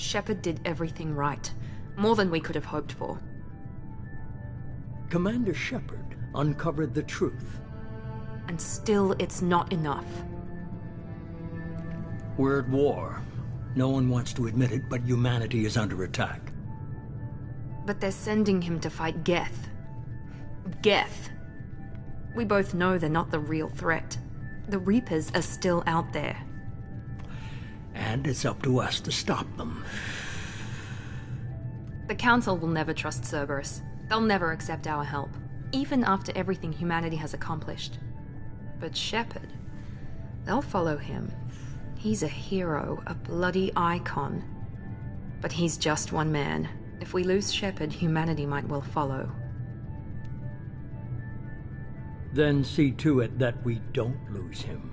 Shepard did everything right. More than we could have hoped for. Commander Shepard uncovered the truth. And still, it's not enough. We're at war. No one wants to admit it, but humanity is under attack. But they're sending him to fight Geth. Geth. We both know they're not the real threat. The Reapers are still out there. And it's up to us to stop them. The Council will never trust Cerberus. They'll never accept our help, even after everything humanity has accomplished. But Shepard, they'll follow him. He's a hero, a bloody icon. But he's just one man. If we lose Shepard, humanity might well follow. Then see to it that we don't lose him.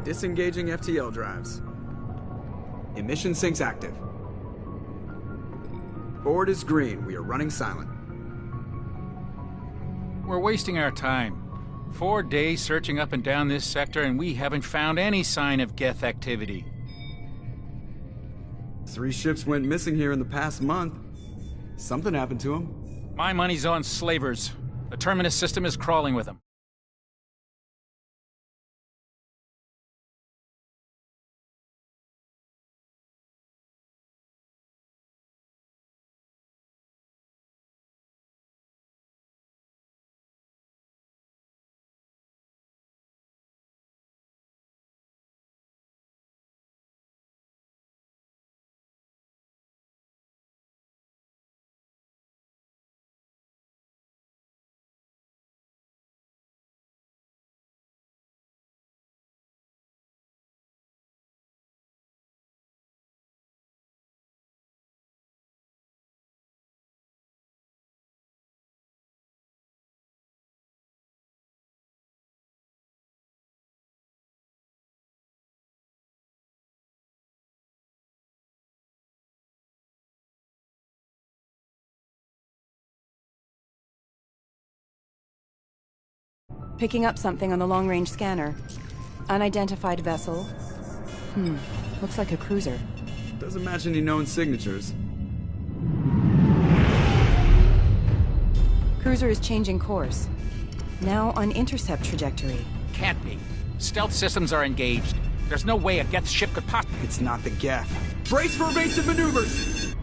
Disengaging FTL drives. Emission sinks active. Board is green. We are running silent. We're wasting our time. 4 days searching up and down this sector, and we haven't found any sign of Geth activity. 3 ships went missing here in the past month. Something happened to them. My money's on slavers. The Terminus system is crawling with them. Picking up something on the long-range scanner. Unidentified vessel. Looks like a cruiser. Doesn't match any known signatures. Cruiser is changing course. Now on intercept trajectory. Can't be. Stealth systems are engaged. There's no way a Geth ship could possibly... It's not the Geth. Brace for evasive maneuvers!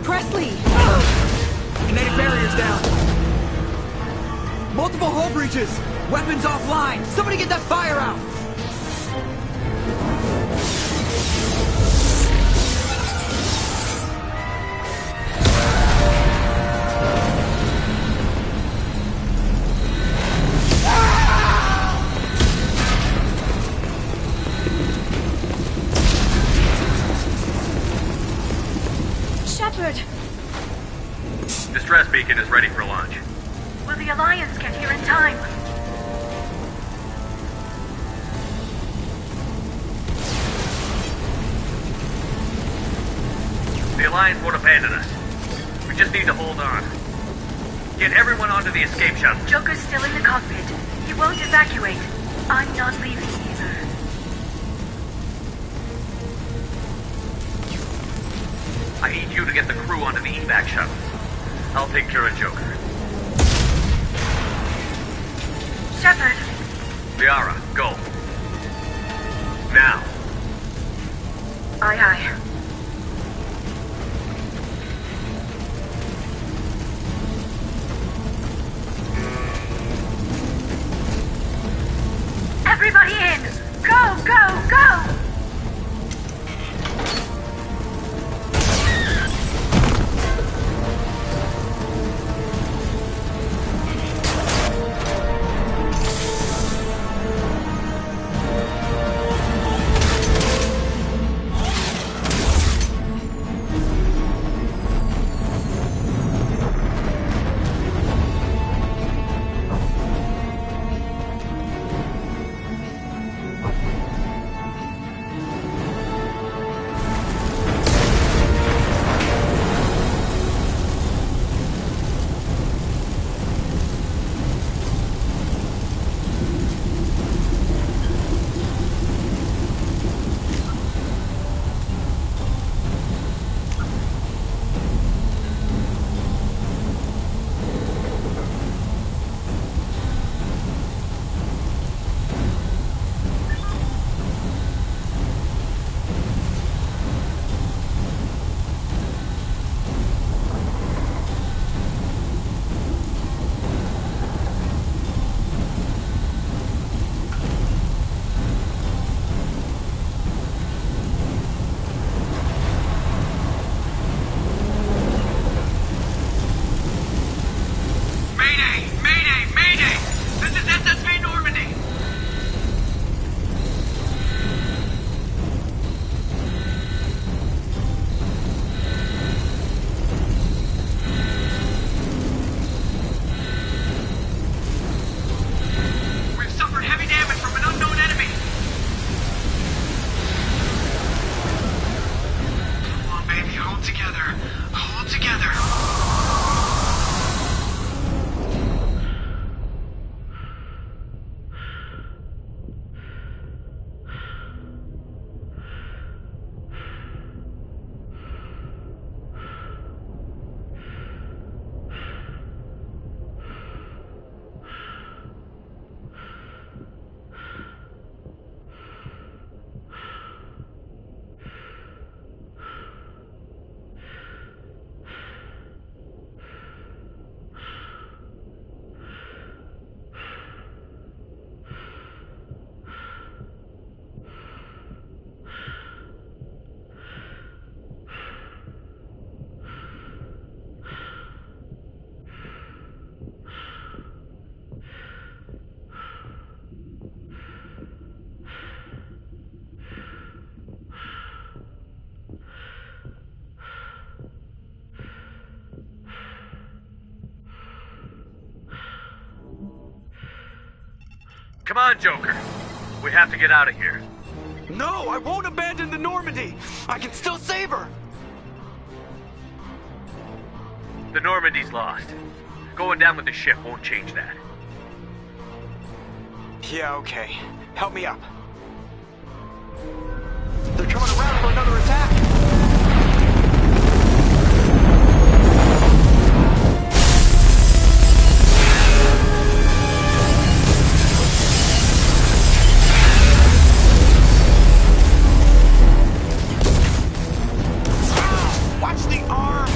Presley! Kinetic barriers down! Multiple hull breaches! Weapons offline! Somebody get that fire out! Shepard! Distress beacon is ready for launch. Will the Alliance get here in time? The Alliance won't abandon us. We just need to hold on. Get everyone onto the escape shuttle. Joker's still in the cockpit. He won't evacuate. I'm not leaving either. I need you to get the crew onto the evac shuttle. I'll take care of Joker. Shepard! Liara, go. Now. Aye, aye. Everybody in! Come on, Joker. We have to get out of here. No, I won't abandon the Normandy. I can still save her. The Normandy's lost. Going down with the ship won't change that. Yeah, okay. Help me up. They're coming around for another attack. Watch the arm!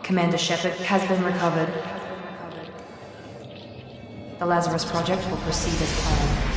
Commander Shepard has been recovered. The Lazarus Project will proceed as planned.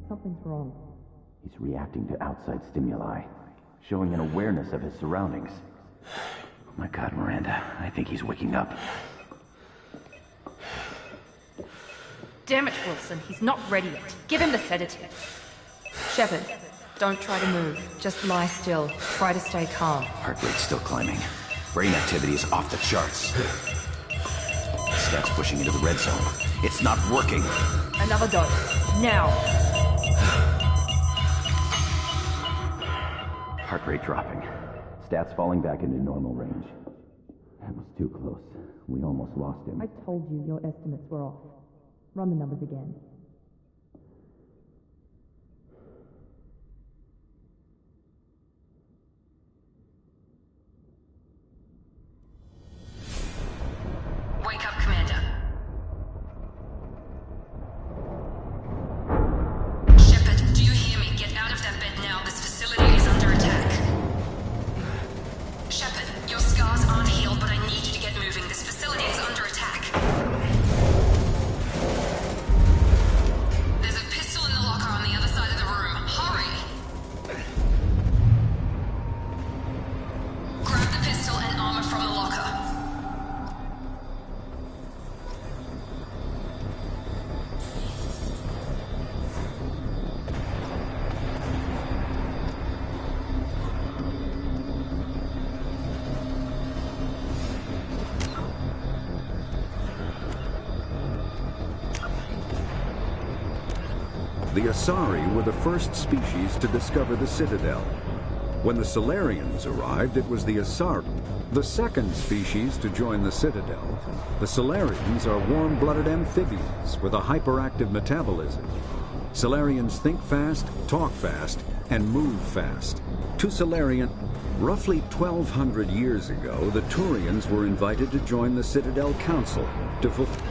Something's wrong. He's reacting to outside stimuli, showing an awareness of his surroundings. Oh my God, Miranda, I think he's waking up. Damn it, Wilson, he's not ready yet. Give him the sedative. Shepard, don't try to move. Just lie still. Try to stay calm. Heart rate's still climbing. Brain activity is off the charts. Steps pushing into the red zone. It's not working. Another dose. Now. Heart rate dropping. Stats falling back into normal range. That was too close. We almost lost him. I told you your estimates were off. Run the numbers again. Wake up, Commander. Shepard, do you hear me? Get out of that bed now. This facility is under attack. Shepard, your scars aren't healed, but I need you to get moving. This facility is under attack. There's a pistol in the locker on the other side of the room. Hurry! Grab the pistol and armor from the locker. The Asari were the first species to discover the Citadel. When the Solarians arrived, it was the Asar, the second species to join the Citadel. The Solarians are warm-blooded amphibians with a hyperactive metabolism. Solarians think fast, talk fast, and move fast. To Solarian, roughly 1,200 years ago, the Turians were invited to join the Citadel Council to fulfill.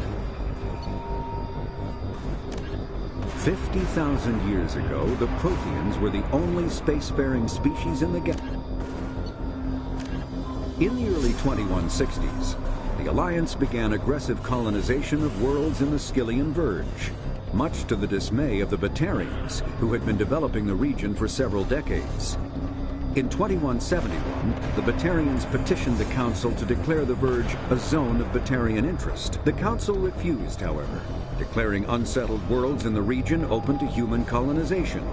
50,000 years ago, the Protheans were the only spacefaring species in the galaxy. In the early 2160s, the Alliance began aggressive colonization of worlds in the Skyllian Verge, much to the dismay of the Batarians, who had been developing the region for several decades. In 2171, the Batarians petitioned the Council to declare the Verge a zone of Batarian interest. The Council refused, however, declaring unsettled worlds in the region open to human colonization.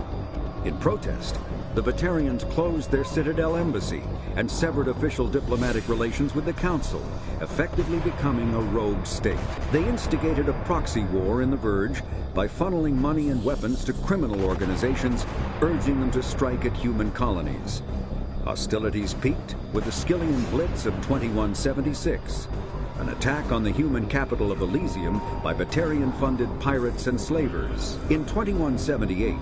In protest, the Batarians closed their Citadel embassy and severed official diplomatic relations with the Council, effectively becoming a rogue state. They instigated a proxy war in the Verge by funneling money and weapons to criminal organizations, urging them to strike at human colonies. Hostilities peaked with the Skyllian Blitz of 2176, an attack on the human capital of Elysium by Batarian-funded pirates and slavers. In 2178,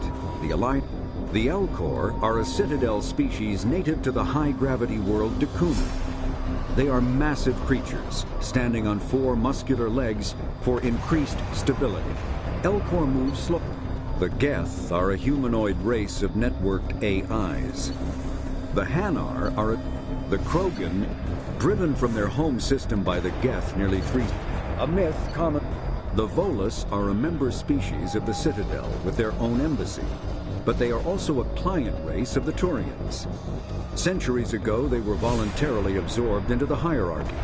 the Elcor are a Citadel species native to the high-gravity world Dakuna. They are massive creatures, standing on 4 muscular legs for increased stability. Elcor move slow. The Geth are a humanoid race of networked AIs. The Hanar are the Krogan, driven from their home system by the Geth nearly 3. A myth common. The Volus are a member species of the Citadel with their own embassy, but they are also a client race of the Turians. Centuries ago, they were voluntarily absorbed into the hierarchy,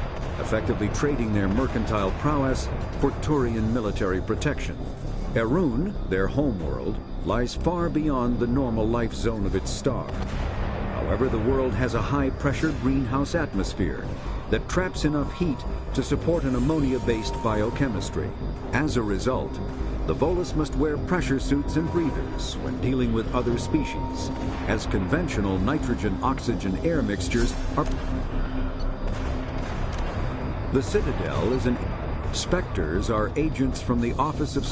effectively trading their mercantile prowess for Turian military protection. Erun, their homeworld, lies far beyond the normal life zone of its star. However, the world has a high-pressure greenhouse atmosphere that traps enough heat to support an ammonia-based biochemistry. As a result, the Volus must wear pressure suits and breathers when dealing with other species, as conventional nitrogen-oxygen-air mixtures are... The Citadel is an... Spectres are agents from the Office of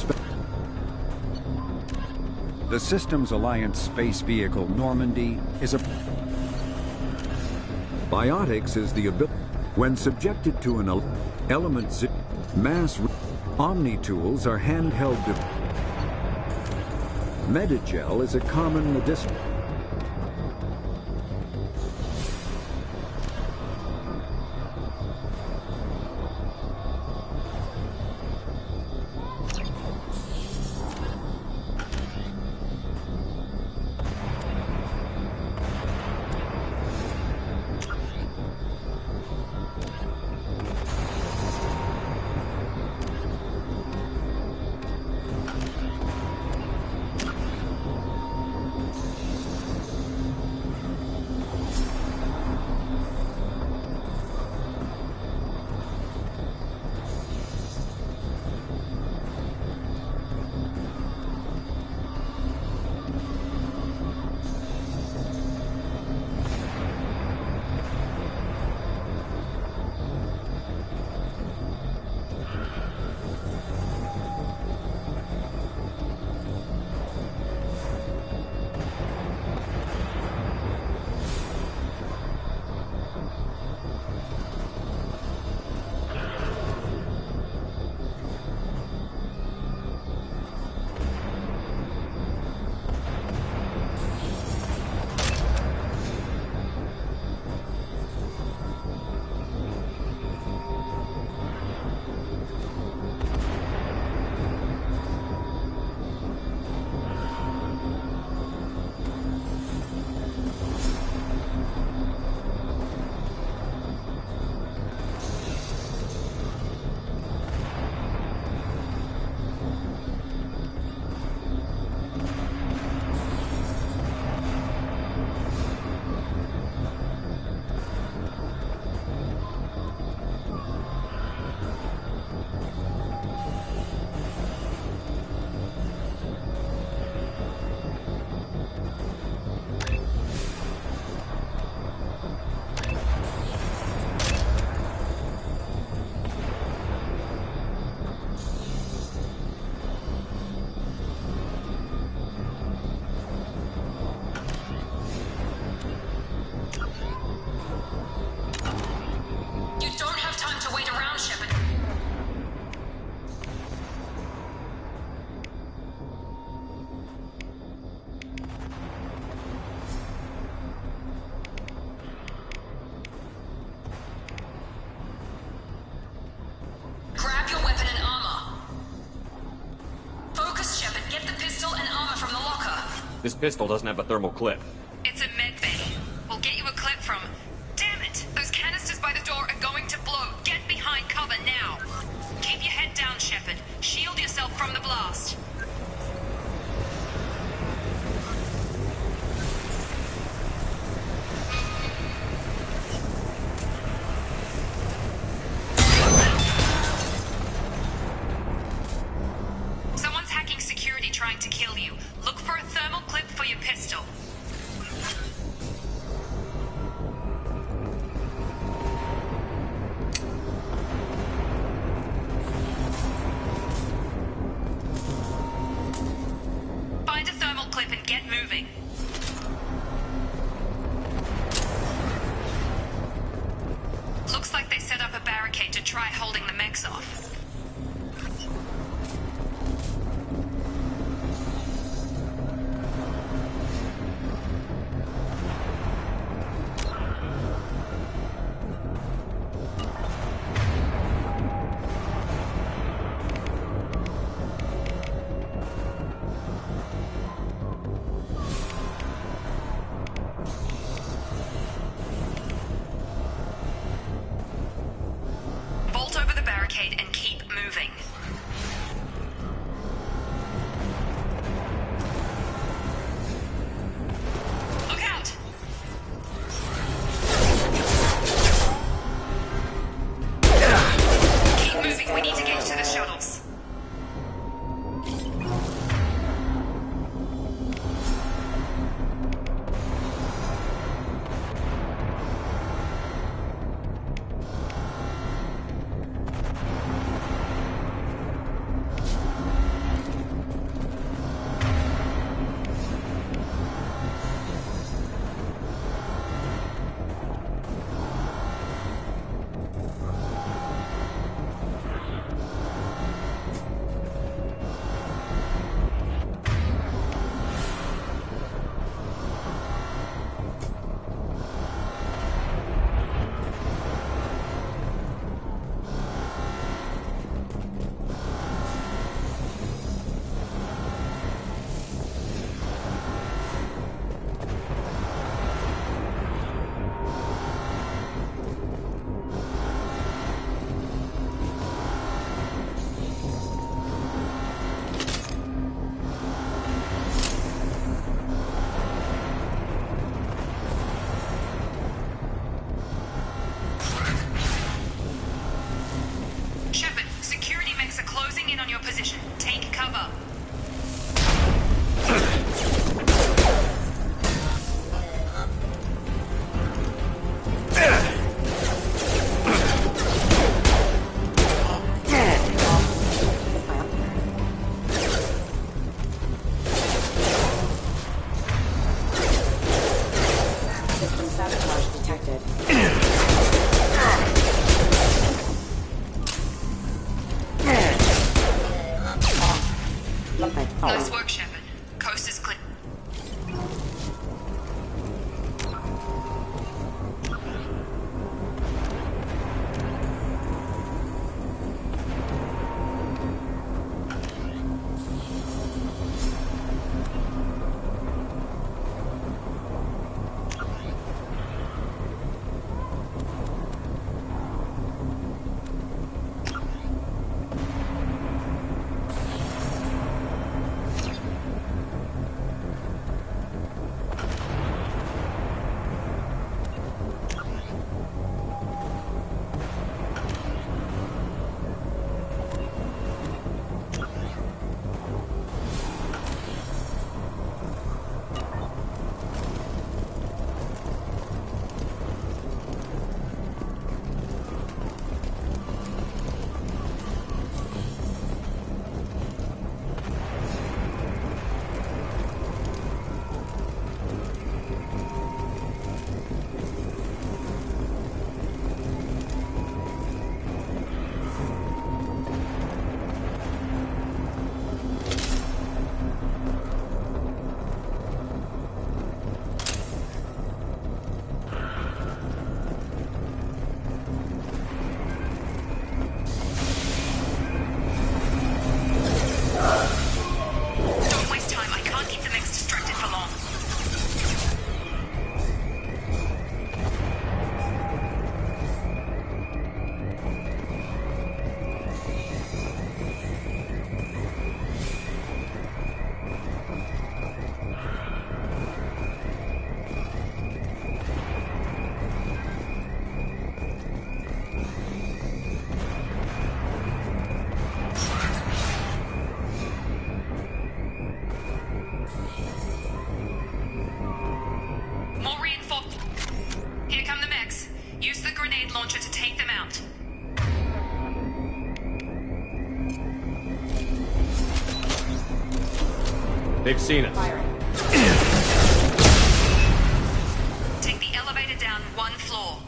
The Systems Alliance space vehicle Normandy is a... Biotics is the ability... When subjected to an element mass... Omni-tools are handheld Medigel is a common medicinal... This pistol doesn't have a thermal clip. It's a med bay. We'll get you a clip from... Damn it! Those canisters by the door are going to blow. Get behind cover now. Keep your head down, Shepard. Shield yourself from the blast. Someone's hacking security trying to kill you. Look for a thermal clip for your pistol. Find a thermal clip and get moving. Looks like they set up a barricade to try holding the mechs off. Bolt over the barricade and keep moving. Look out! Keep moving, we need to get to the shuttles. Use the grenade launcher to take them out. They've seen us. Take the elevator down one floor.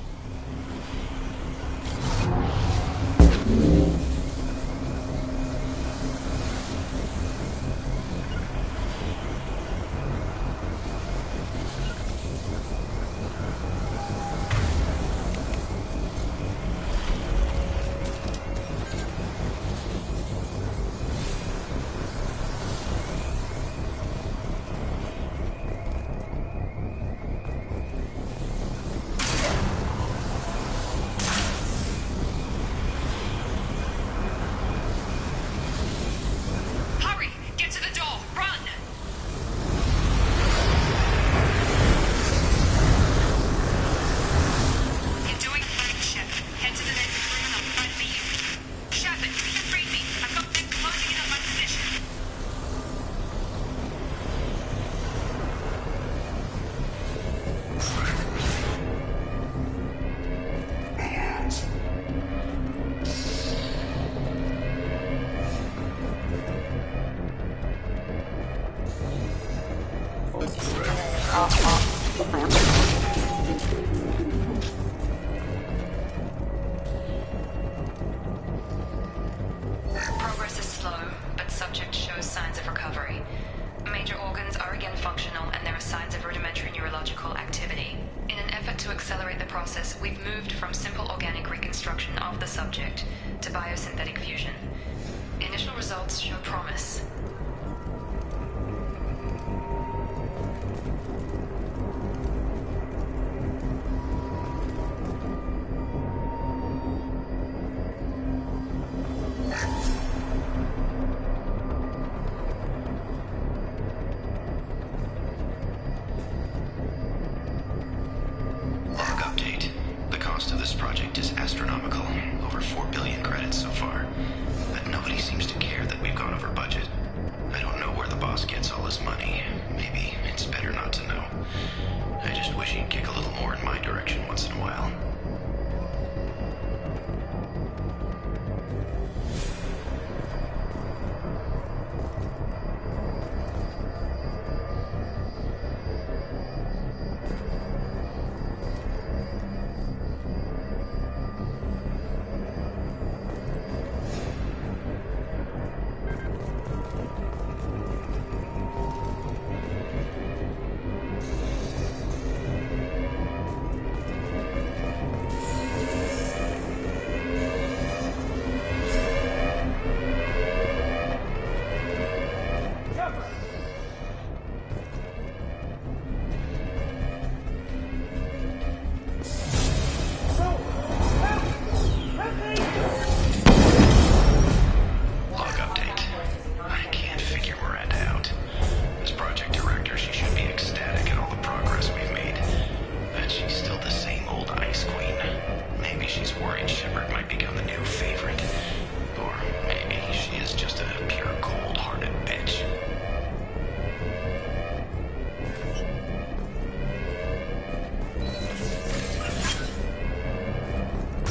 Progress is slow, but subject shows signs of recovery. Major organs are again functional, and there are signs of rudimentary neurological activity. In an effort to accelerate the process, we've moved from simple organic reconstruction of the subject to biosynthetic fusion. Initial results show promise.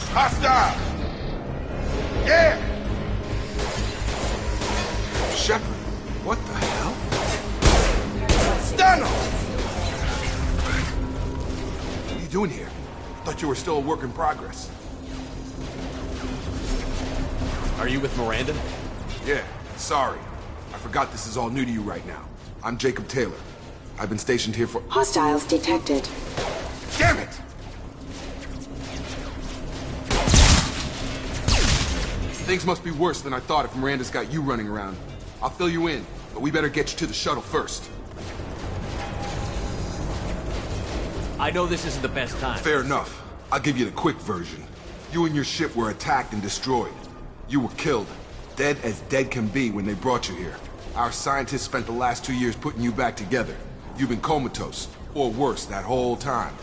Hostile! Yeah! Shepard, what the hell? Stun him! What are you doing here? Thought you were still a work in progress. Are you with Miranda? Yeah, sorry. I forgot this is all new to you right now. I'm Jacob Taylor. I've been stationed here for— Hostiles detected. Damn it! Things must be worse than I thought if Miranda's got you running around. I'll fill you in, but we better get you to the shuttle first. I know this isn't the best time. Fair enough. I'll give you the quick version. You and your ship were attacked and destroyed. You were killed. Dead as dead can be when they brought you here. Our scientists spent the last 2 years putting you back together. You've been comatose, or worse, that whole time.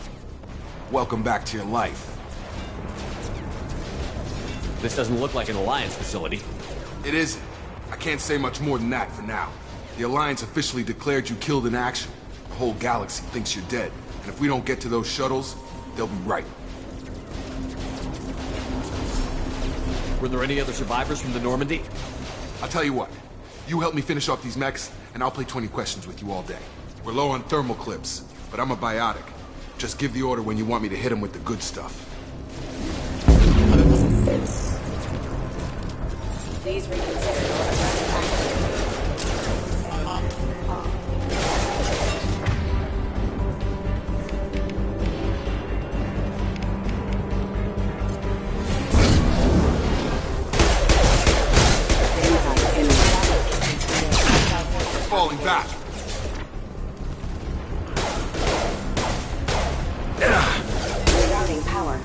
Welcome back to your life. This doesn't look like an Alliance facility. It isn't. I can't say much more than that for now. The Alliance officially declared you killed in action. The whole galaxy thinks you're dead. And if we don't get to those shuttles, they'll be right. Were there any other survivors from the Normandy? I'll tell you what. You help me finish off these mechs, and I'll play 20 questions with you all day. We're low on thermal clips, but I'm a biotic. Just give the order when you want me to hit him with the good stuff. Please reconsider your aggressive tactics. Falling back. Rerouting power.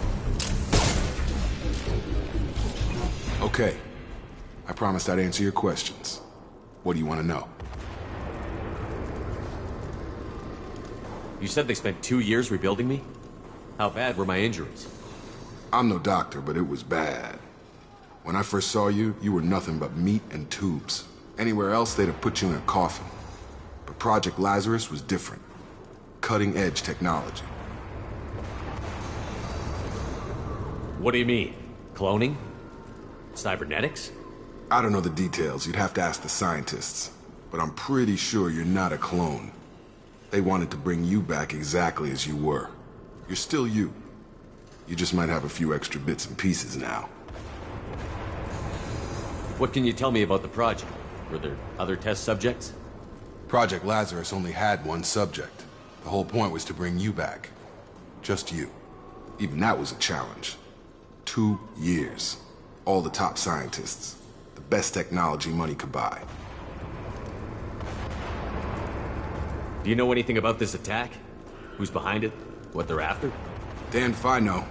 Okay. I promised I'd answer your questions. What do you want to know? You said they spent 2 years rebuilding me? How bad were my injuries? I'm no doctor, but it was bad. When I first saw you, you were nothing but meat and tubes. Anywhere else, they'd have put you in a coffin. But Project Lazarus was different. Cutting-edge technology. What do you mean? Cloning? Cybernetics? I don't know the details. You'd have to ask the scientists. But I'm pretty sure you're not a clone. They wanted to bring you back exactly as you were. You're still you. You just might have a few extra bits and pieces now. What can you tell me about the project? Were there other test subjects? Project Lazarus only had one subject. The whole point was to bring you back. Just you. Even that was a challenge. 2 years. All the top scientists. The best technology money could buy. Do you know anything about this attack? Who's behind it? What they're after? Damned if I know.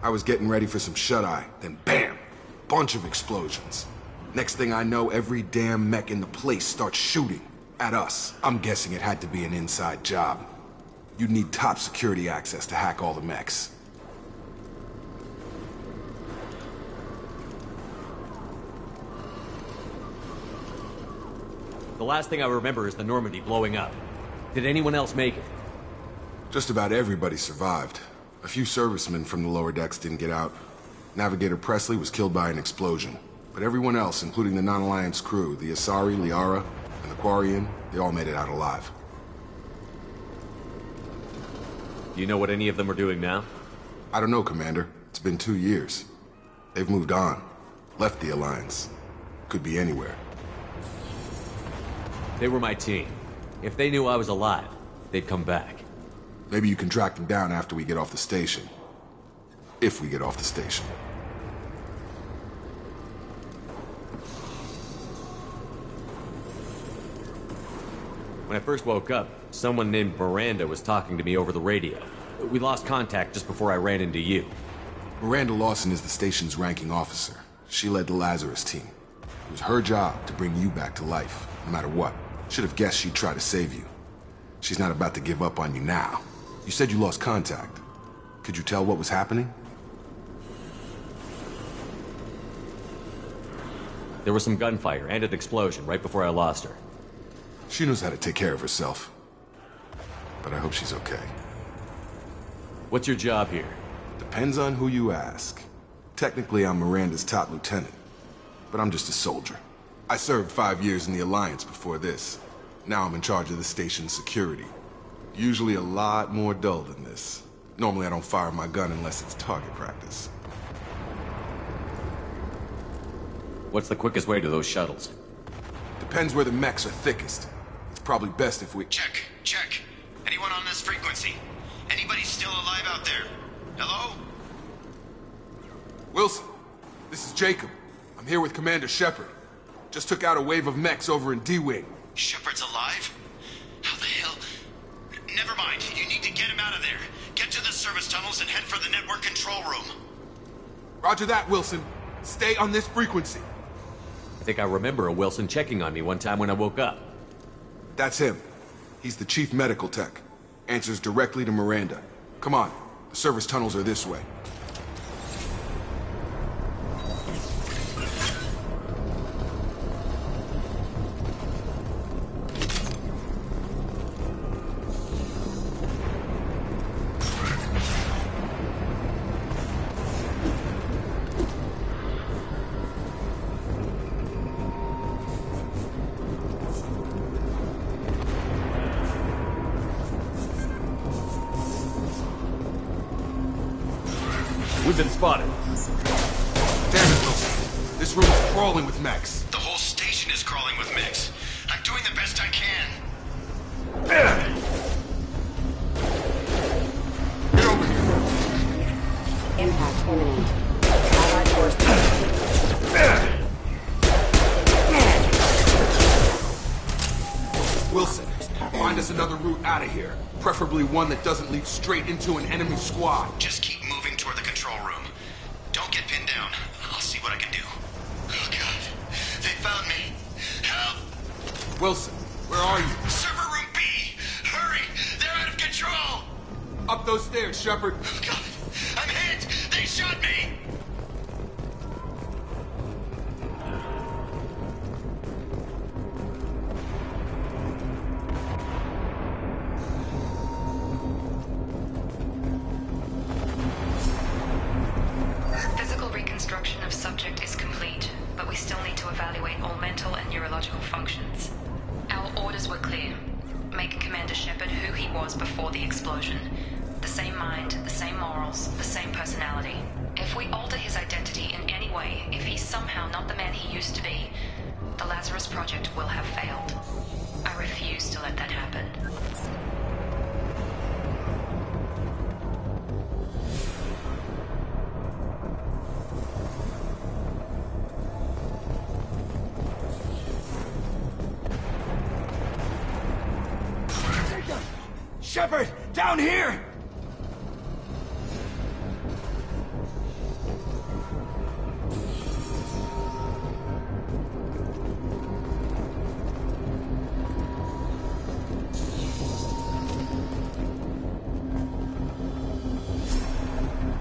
I was getting ready for some shut-eye, then bam! Bunch of explosions. Next thing I know, every damn mech in the place starts shooting at us. I'm guessing it had to be an inside job. You'd need top security access to hack all the mechs. The last thing I remember is the Normandy blowing up. Did anyone else make it? Just about everybody survived. A few servicemen from the lower decks didn't get out. Navigator Presley was killed by an explosion. But everyone else, including the non-Alliance crew, the Asari, Liara, and the Quarian, they all made it out alive. Do you know what any of them are doing now? I don't know, Commander. It's been 2 years. They've moved on. Left the Alliance. Could be anywhere. They were my team. If they knew I was alive, they'd come back. Maybe you can track them down after we get off the station. If we get off the station. When I first woke up, someone named Miranda was talking to me over the radio. We lost contact just before I ran into you. Miranda Lawson is the station's ranking officer. She led the Lazarus team. It was her job to bring you back to life, no matter what. Should have guessed she'd try to save you. She's not about to give up on you now. You said you lost contact. Could you tell what was happening? There was some gunfire and an explosion right before I lost her. She knows how to take care of herself. But I hope she's okay. What's your job here? Depends on who you ask. Technically, I'm Miranda's top lieutenant. But I'm just a soldier. I served 5 years in the Alliance before this. Now I'm in charge of the station's security. Usually a lot more dull than this. Normally I don't fire my gun unless it's target practice. What's the quickest way to those shuttles? Depends where the mechs are thickest. It's probably best if we... Check. Anyone on this frequency? Anybody still alive out there? Hello? Wilson, this is Jacob. I'm here with Commander Shepard. Just took out a wave of mechs over in D-Wing. Shepard's alive? How the hell? Never mind. You need to get him out of there. Get to the service tunnels and head for the network control room. Roger that, Wilson. Stay on this frequency. I think I remember a Wilson checking on me one time when I woke up. That's him. He's the chief medical tech. Answers directly to Miranda. Come on. The service tunnels are this way. been spotted. Damn it, Wilson. This room is crawling with mechs. The whole station is crawling with mechs. I'm doing the best I can. Get over here. Impact imminent. Allied forces. Wilson, find us another route out of here. Preferably one that doesn't lead straight into an enemy squad. Just keep moving toward the control room. Don't get pinned down. I'll see what I can do. Oh, God. They found me. Help! Wilson, where are you? Server room B! Hurry! They're out of control! Up those stairs, Shepard. Oh, God. I'm hit! They shot me! Physical reconstruction of subject is complete, but we still need to evaluate all mental and neurological functions. Our orders were clear. Make Commander Shepard who he was before the explosion. The same mind, the same morals, the same personality. If we alter his identity in any way, if he's somehow not the man he used to be, the Lazarus Project will have failed. I refuse to let that happen. Shepard, down here!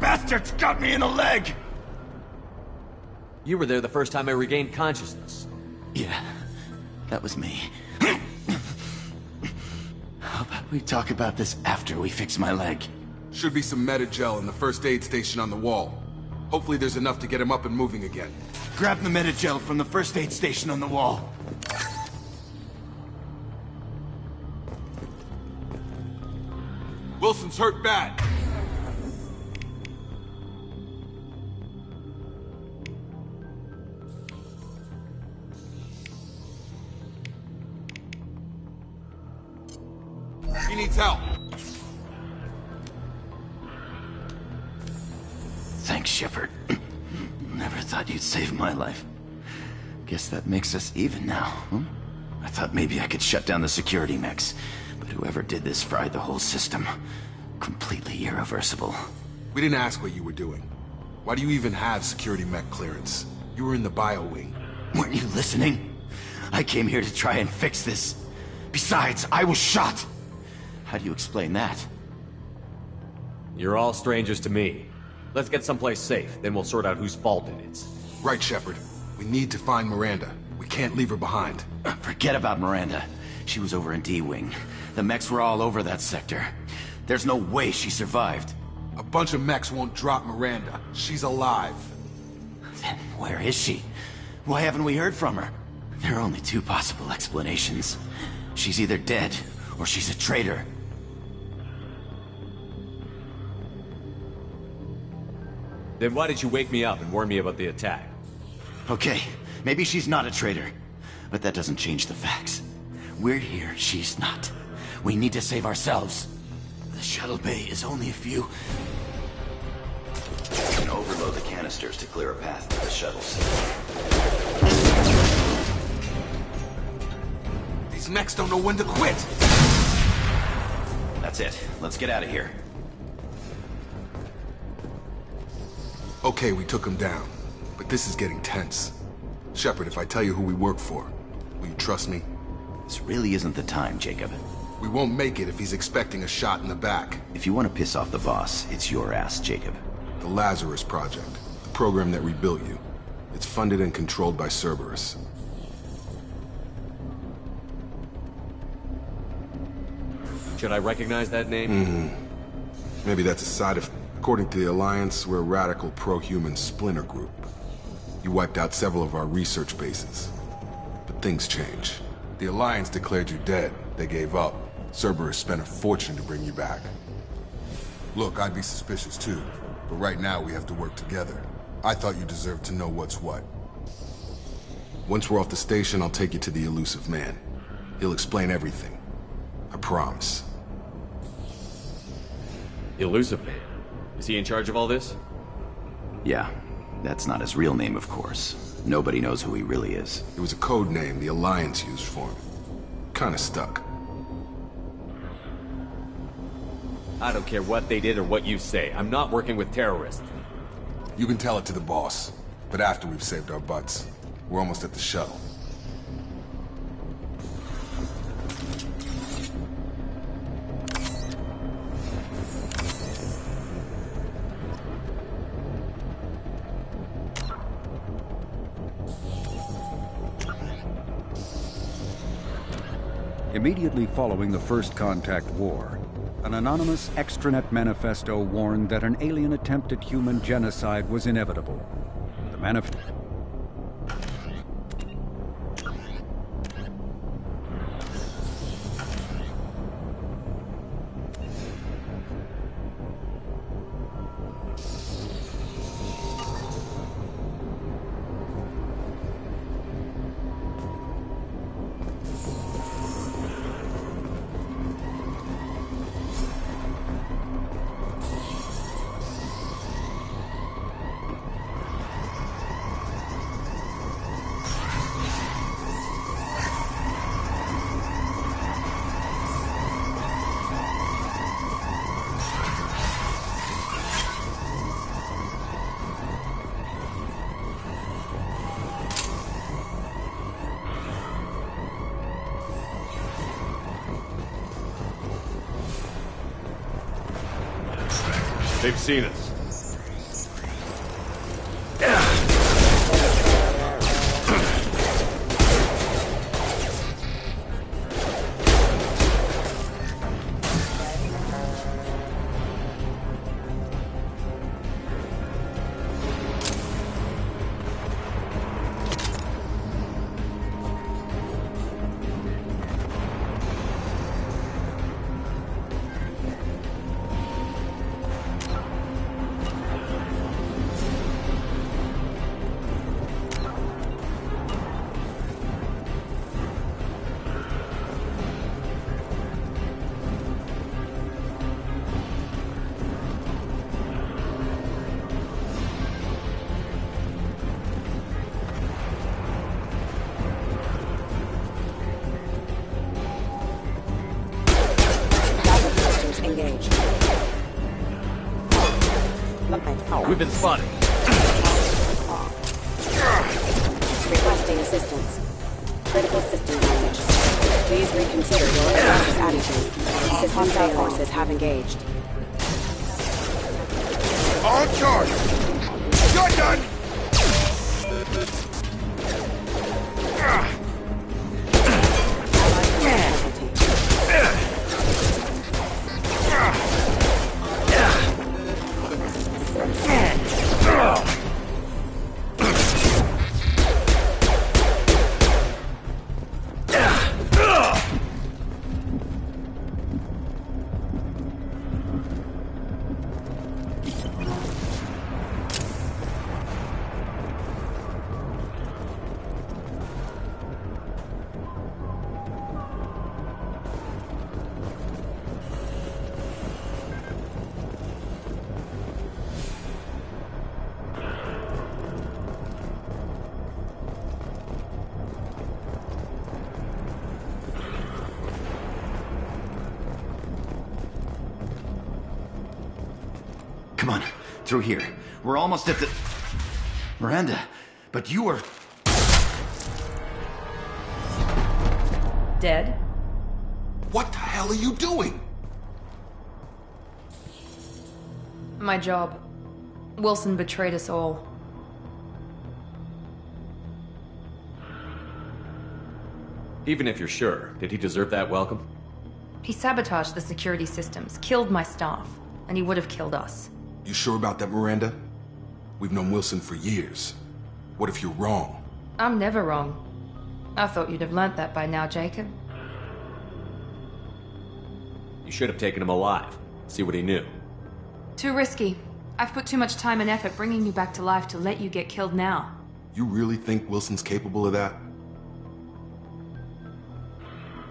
Bastards got me in the leg! You were there the first time I regained consciousness. Yeah, that was me. How about we talk about this after we fix my leg? Should be some Metagel in the first aid station on the wall. Hopefully there's enough to get him up and moving again. Grab the Metagel from the first aid station on the wall. Wilson's hurt bad. He needs help. Thanks, Shepard. Never thought you'd save my life. Guess that makes us even now, huh? I thought maybe I could shut down the security mechs, but whoever did this fried the whole system. Completely irreversible. We didn't ask what you were doing. Why do you even have security mech clearance? You were in the bio wing. Weren't you listening? I came here to try and fix this. Besides, I was shot. How do you explain that? You're all strangers to me. Let's get someplace safe, then we'll sort out whose fault it is. Right, Shepard. We need to find Miranda. We can't leave her behind. Forget about Miranda. She was over in D-Wing. The mechs were all over that sector. There's no way she survived. A bunch of mechs won't drop Miranda. She's alive. Then where is she? Why haven't we heard from her? There are only two possible explanations. She's either dead, or she's a traitor. Then why did you wake me up and warn me about the attack? Okay, maybe she's not a traitor, but that doesn't change the facts. We're here, she's not. We need to save ourselves. The shuttle bay is only a few... You can overload the canisters to clear a path to the shuttles. These mechs don't know when to quit! That's it. Let's get out of here. Okay, we took him down. But this is getting tense. Shepard, if I tell you who we work for, will you trust me? This really isn't the time, Jacob. We won't make it if he's expecting a shot in the back. If you want to piss off the boss, it's your ass, Jacob. The Lazarus Project. The program that rebuilt you. It's funded and controlled by Cerberus. Should I recognize that name? Maybe that's a side of... According to the Alliance, we're a radical pro-human splinter group. You wiped out several of our research bases. But things change. The Alliance declared you dead. They gave up. Cerberus spent a fortune to bring you back. Look, I'd be suspicious too. But right now, we have to work together. I thought you deserved to know what's what. Once we're off the station, I'll take you to the elusive man. He'll explain everything. I promise. Elusive man? Is he in charge of all this? Yeah, that's not his real name, of course. Nobody knows who he really is. It was a code name the Alliance used for him. Kinda stuck. I don't care what they did or what you say. I'm not working with terrorists. You can tell it to the boss, but after we've saved our butts. We're almost at the shuttle. Immediately following the First Contact War, an anonymous extranet manifesto warned that an alien attempt at human genocide was inevitable. The manifesto... They've seen us. We've been spotted. Requesting assistance. Critical system damage. Please reconsider your analysis attitude. System fail forces have engaged. On charge! You're done! Come on, through here. We're almost at the... Miranda, but you were... Dead? What the hell are you doing? My job. Wilson betrayed us all. Even if you're sure, did he deserve that welcome? He sabotaged the security systems, killed my staff, and he would have killed us. You sure about that, Miranda? We've known Wilson for years. What if you're wrong? I'm never wrong. I thought you'd have learnt that by now, Jacob. You should have taken him alive. See what he knew. Too risky. I've put too much time and effort bringing you back to life to let you get killed now. You really think Wilson's capable of that?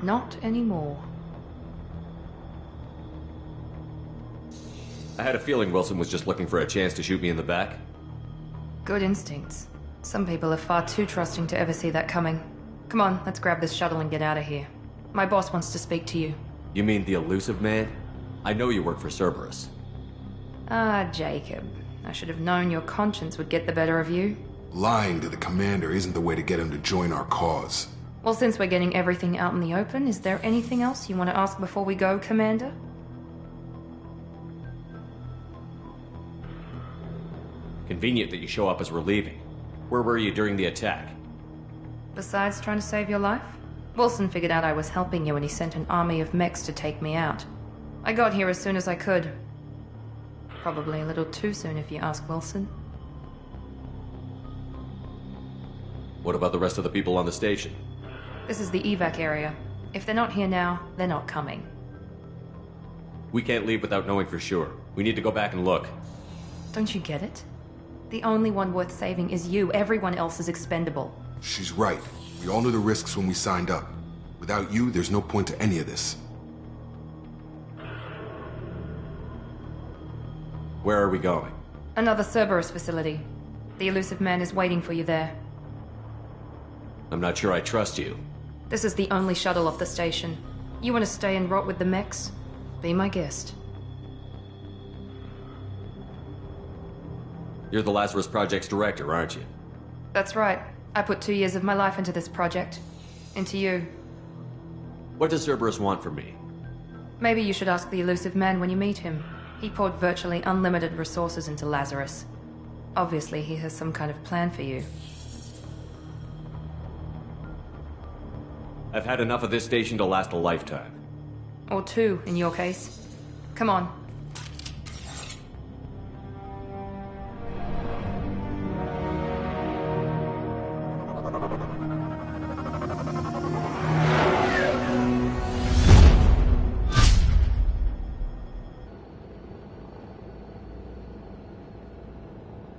Not anymore. I had a feeling Wilson was just looking for a chance to shoot me in the back. Good instincts. Some people are far too trusting to ever see that coming. Come on, let's grab this shuttle and get out of here. My boss wants to speak to you. You mean the elusive man? I know you work for Cerberus. Ah, Jacob. I should have known your conscience would get the better of you. Lying to the commander isn't the way to get him to join our cause. Well, since we're getting everything out in the open, is there anything else you want to ask before we go, Commander? Convenient that you show up as we're leaving. Where were you during the attack? Besides trying to save your life? Wilson figured out I was helping you and he sent an army of mechs to take me out. I got here as soon as I could. Probably a little too soon if you ask Wilson. What about the rest of the people on the station? This is the evac area. If they're not here now, they're not coming. We can't leave without knowing for sure. We need to go back and look. Don't you get it? The only one worth saving is you. Everyone else is expendable. She's right. We all knew the risks when we signed up. Without you, there's no point to any of this. Where are we going? Another Cerberus facility. The elusive man is waiting for you there. I'm not sure I trust you. This is the only shuttle off the station. You want to stay and rot with the mechs? Be my guest. You're the Lazarus Project's director, aren't you? That's right. I put 2 years of my life into this project. Into you. What does Cerberus want from me? Maybe you should ask the elusive man when you meet him. He poured virtually unlimited resources into Lazarus. Obviously, he has some kind of plan for you. I've had enough of this station to last a lifetime. Or 2, in your case. Come on.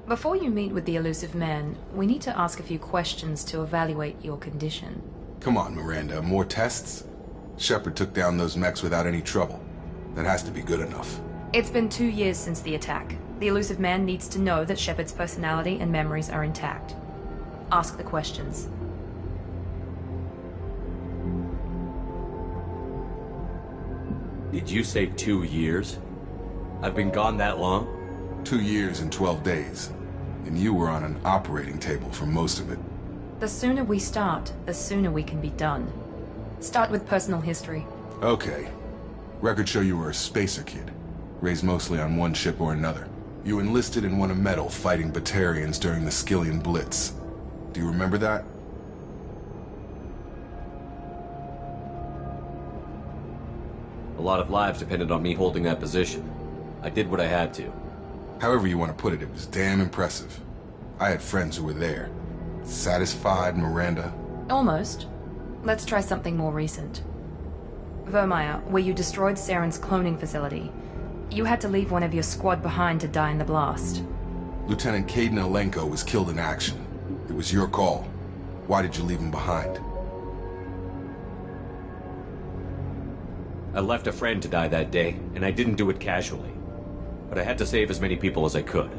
Before you meet with the elusive man, we need to ask a few questions to evaluate your condition. Come on, Miranda, more tests? Shepard took down those mechs without any trouble. That has to be good enough. It's been 2 years since the attack. The elusive man needs to know that Shepard's personality and memories are intact. Ask the questions. Did you say 2 years? I've been gone that long? 2 years and 12 days. And you were on an operating table for most of it. The sooner we start, the sooner we can be done. Start with personal history. Okay. Records show you were a spacer kid, raised mostly on one ship or another. You enlisted and won a medal fighting Batarians during the Skillian Blitz. Do you remember that? A lot of lives depended on me holding that position. I did what I had to. However you want to put it, it was damn impressive. I had friends who were there. Satisfied, Miranda? Almost. Let's try something more recent. Vermeer, where you destroyed Saren's cloning facility. You had to leave one of your squad behind to die in the blast. Lieutenant Caden Alenko was killed in action. It was your call. Why did you leave him behind? I left a friend to die that day, and I didn't do it casually. But I had to save as many people as I could.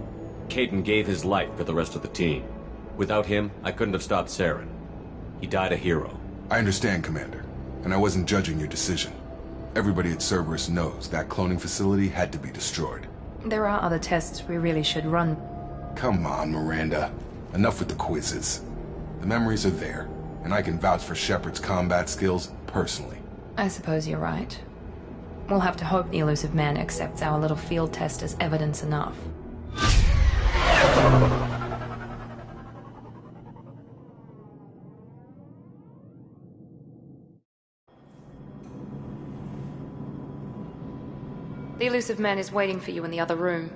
Caden gave his life for the rest of the team. Without him, I couldn't have stopped Saren. He died a hero. I understand, Commander. And I wasn't judging your decision. Everybody at Cerberus knows that cloning facility had to be destroyed. There are other tests we really should run. Come on, Miranda. Enough with the quizzes. The memories are there, and I can vouch for Shepard's combat skills personally. I suppose you're right. We'll have to hope the elusive man accepts our little field test as evidence enough. The elusive man is waiting for you in the other room.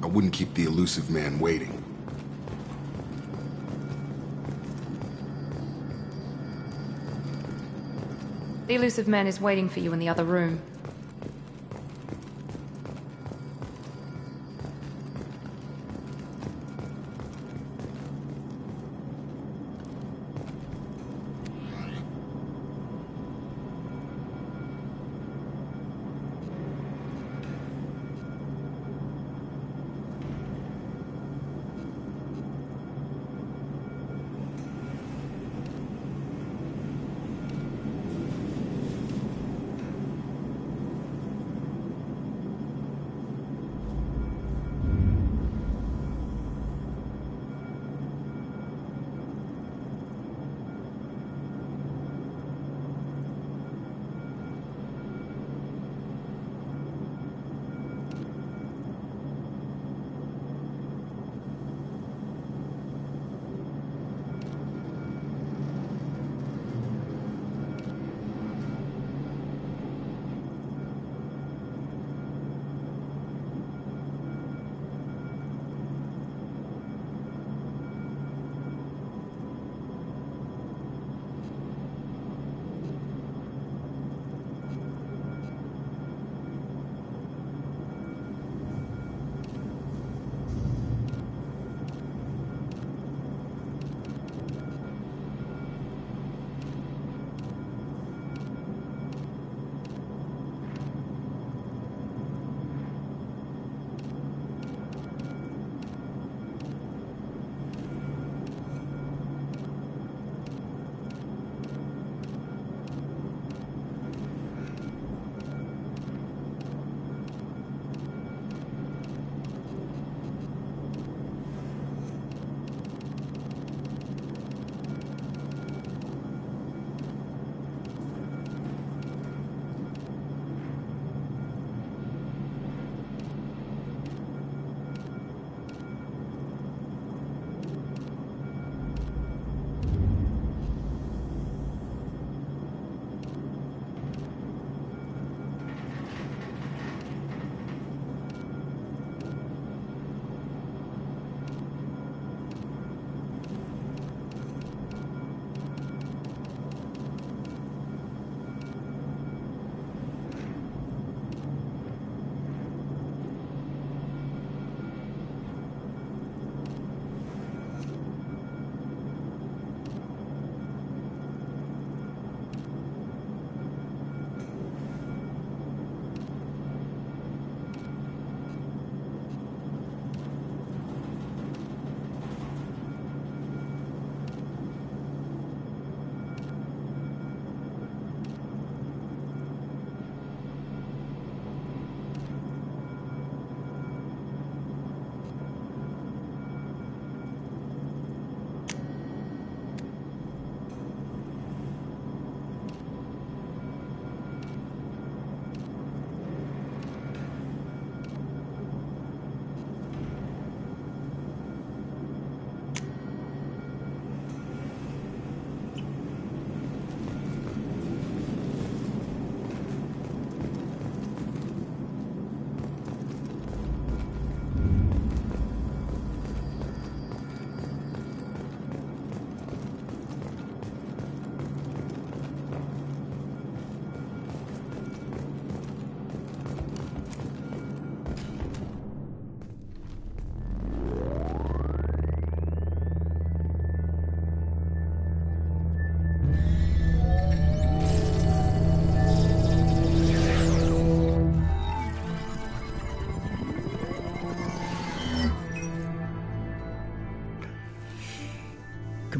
I wouldn't keep the elusive man waiting. The elusive man is waiting for you in the other room.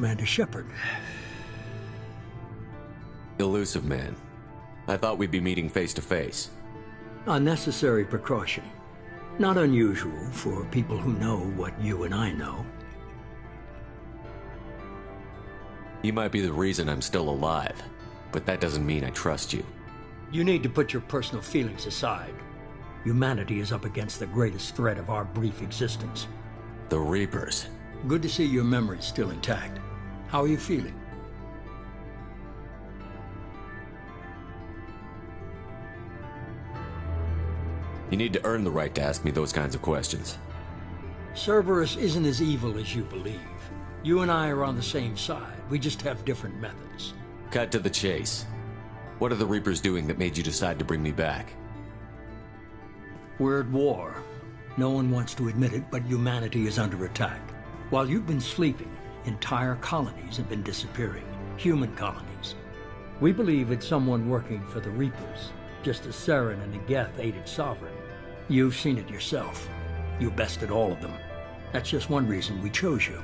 Commander Shepard. Elusive man. I thought we'd be meeting face to face. Unnecessary precaution. Not unusual for people who know what you and I know. You might be the reason I'm still alive, but that doesn't mean I trust you. You need to put your personal feelings aside. Humanity is up against the greatest threat of our brief existence. The Reapers. Good to see your memory's still intact. How are you feeling? You need to earn the right to ask me those kinds of questions. Cerberus isn't as evil as you believe. You and I are on the same side. We just have different methods. Cut to the chase. What are the Reapers doing that made you decide to bring me back? We're at war. No one wants to admit it, but humanity is under attack. While you've been sleeping, entire colonies have been disappearing. Human colonies. We believe it's someone working for the Reapers, just as Saren and Negeth aided Sovereign. You've seen it yourself. You bested all of them. That's just one reason we chose you.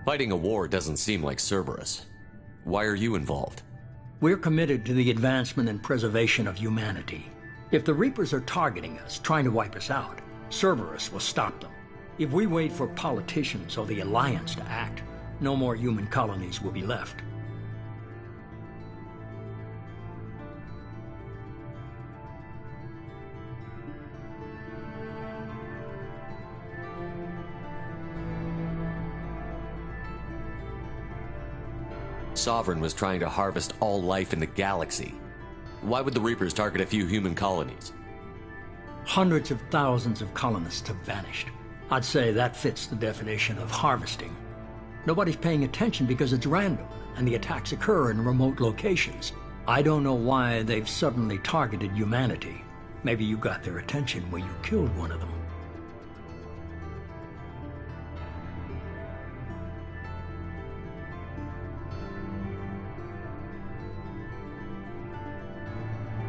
Fighting a war doesn't seem like Cerberus. Why are you involved? We're committed to the advancement and preservation of humanity. If the Reapers are targeting us, trying to wipe us out, Cerberus will stop them. If we wait for politicians or the Alliance to act, no more human colonies will be left. Sovereign was trying to harvest all life in the galaxy. Why would the Reapers target a few human colonies? Hundreds of thousands of colonists have vanished. I'd say that fits the definition of harvesting. Nobody's paying attention because it's random, and the attacks occur in remote locations. I don't know why they've suddenly targeted humanity. Maybe you got their attention when you killed one of them.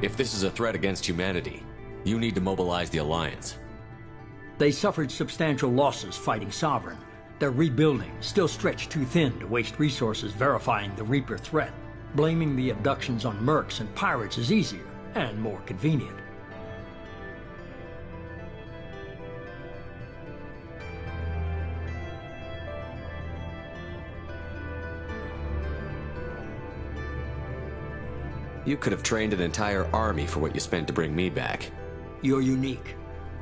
If this is a threat against humanity, you need to mobilize the Alliance. They suffered substantial losses fighting Sovereign. They're rebuilding, still stretched too thin to waste resources verifying the Reaper threat. Blaming the abductions on mercs and pirates is easier and more convenient. You could have trained an entire army for what you spent to bring me back. You're unique.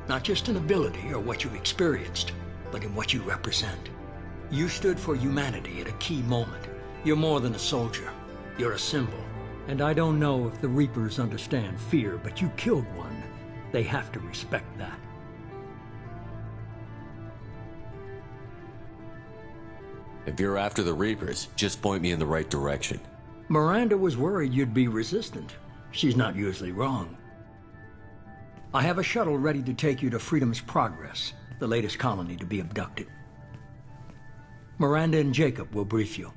Not just in ability or what you've experienced, but in what you represent. You stood for humanity at a key moment. You're more than a soldier. You're a symbol. And I don't know if the Reapers understand fear, but you killed one. They have to respect that. If you're after the Reapers, just point me in the right direction. Miranda was worried you'd be resistant. She's not usually wrong. I have a shuttle ready to take you to Freedom's Progress, the latest colony to be abducted. Miranda and Jacob will brief you.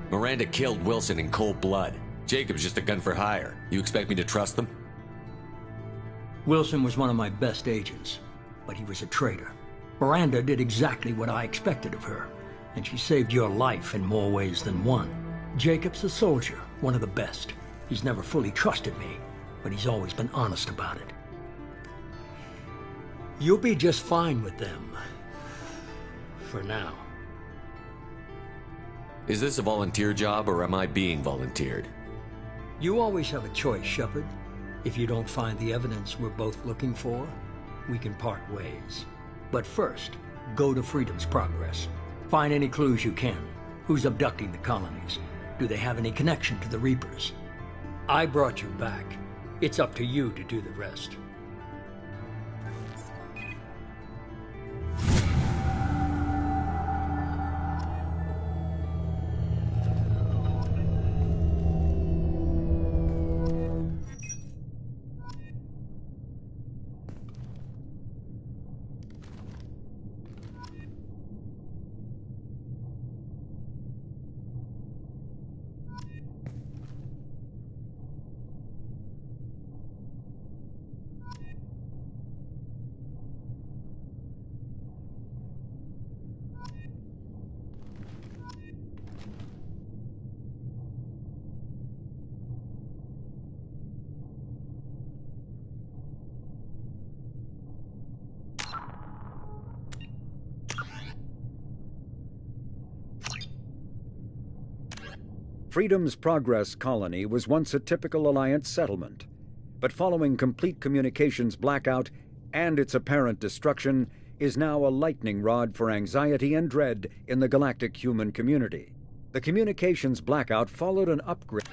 Miranda killed Wilson in cold blood. Jacob's just a gun for hire. You expect me to trust them? Wilson was one of my best agents, but he was a traitor. Miranda did exactly what I expected of her, and she saved your life in more ways than one. Jacob's a soldier, one of the best. He's never fully trusted me, but he's always been honest about it. You'll be just fine with them. For now. Is this a volunteer job, or am I being volunteered? You always have a choice, Shepard. If you don't find the evidence we're both looking for, we can part ways. But first, go to Freedom's Progress. Find any clues you can. Who's abducting the colonies? Do they have any connection to the Reapers? I brought you back. It's up to you to do the rest. Freedom's Progress colony was once a typical Alliance settlement, but following complete communications blackout and its apparent destruction, is now a lightning rod for anxiety and dread in the galactic human community. The communications blackout followed an upgrade.